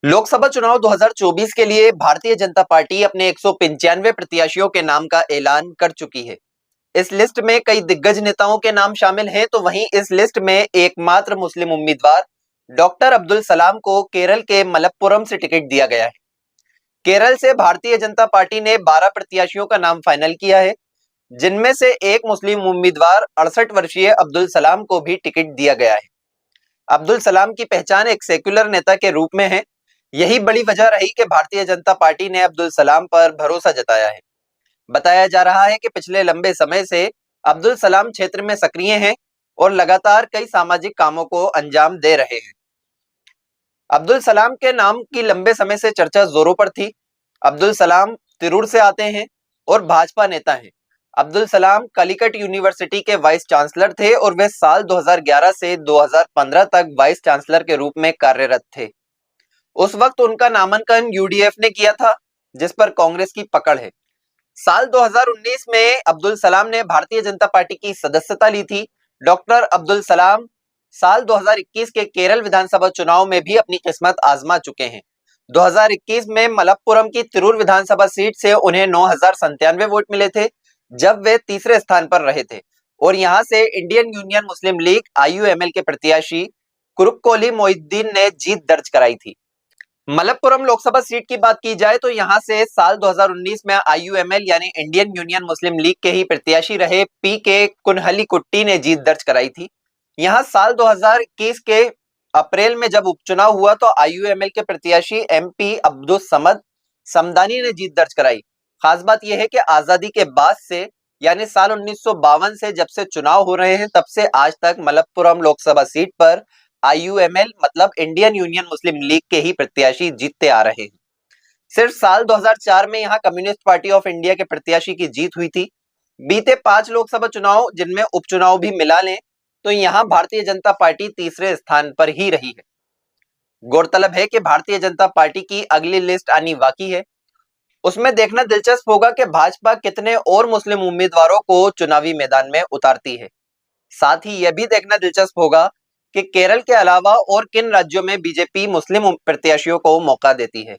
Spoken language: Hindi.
लोकसभा चुनाव 2024 के लिए भारतीय जनता पार्टी अपने 195 प्रत्याशियों के नाम का ऐलान कर चुकी है। इस लिस्ट में कई दिग्गज नेताओं के नाम शामिल हैं, तो वहीं इस लिस्ट में एकमात्र मुस्लिम उम्मीदवार डॉक्टर अब्दुल सलाम को केरल के मलप्पुरम से टिकट दिया गया है। केरल से भारतीय जनता पार्टी ने 12 प्रत्याशियों का नाम फाइनल किया है, जिनमें से एक मुस्लिम उम्मीदवार 68 वर्षीय अब्दुल सलाम को भी टिकट दिया गया है। अब्दुल सलाम की पहचान एक सेक्युलर नेता के रूप में है। यही बड़ी वजह रही कि भारतीय जनता पार्टी ने अब्दुल सलाम पर भरोसा जताया है। बताया जा रहा है कि पिछले लंबे समय से अब्दुल सलाम क्षेत्र में सक्रिय हैं और लगातार कई सामाजिक कामों को अंजाम दे रहे हैं। अब्दुल सलाम के नाम की लंबे समय से चर्चा जोरों पर थी। अब्दुल सलाम तिरूर से आते हैं और भाजपा नेता हैं। अब्दुल सलाम कलिकट यूनिवर्सिटी के वाइस चांसलर थे और वे साल 2011 से 2015 तक वाइस चांसलर के रूप में कार्यरत थे। उस वक्त उनका नामांकन यूडीएफ ने किया था, जिस पर कांग्रेस की पकड़ है। साल 2019 में अब्दुल सलाम ने भारतीय जनता पार्टी की सदस्यता ली थी। डॉक्टर अब्दुल सलाम साल 2021 के केरल विधानसभा चुनाव में भी अपनी किस्मत आजमा चुके हैं। 2021 में मलप्पुरम की तिरूर विधानसभा सीट से उन्हें 9,097 वोट मिले थे, जब वे तीसरे स्थान पर रहे थे। और यहां से इंडियन यूनियन मुस्लिम लीग आईयूएमएल के प्रत्याशी कुरुक्कोली मोहिउद्दीन ने जीत दर्ज कराई थी। मलप्पुरम लोकसभा सीट की बात की जाए तो यहां से साल 2019 में आईयूएमएल यानी इंडियन यूनियन मुस्लिम लीग के ही प्रत्याशी रहे पी के कुन्हलीकुट्टी ने जीत दर्ज कराई थी। यहां साल 2021 के अप्रैल में जब उपचुनाव हुआ तो आईयूएमएल के प्रत्याशी एमपी अब्दुल समद समदानी ने जीत दर्ज कराई। खास बात यह है कि आजादी के बाद से यानी साल 1952 से जब से चुनाव हो रहे हैं, तब से आज तक मलप्पुरम लोकसभा सीट पर आईयूएमएल मतलब इंडियन यूनियन मुस्लिम लीग के ही प्रत्याशी जीतते आ रहे हैं। सिर्फ साल 2004 में यहां कम्युनिस्ट पार्टी ऑफ इंडिया के प्रत्याशी की जीत हुई थी। बीते 5 लोकसभा चुनाव, जिनमें उपचुनाव भी मिला लें, तो यहां भारतीय जनता पार्टी तीसरे स्थान पर ही रही है। गौरतलब है कि भारतीय जनता पार्टी की अगली लिस्ट आनी बाकी है। उसमें देखना दिलचस्प होगा कि भाजपा कितने और मुस्लिम उम्मीदवारों को चुनावी मैदान में उतारती है। साथ ही यह भी देखना दिलचस्प होगा कि केरल के अलावा और किन राज्यों में बीजेपी मुस्लिम प्रत्याशियों को मौका देती है।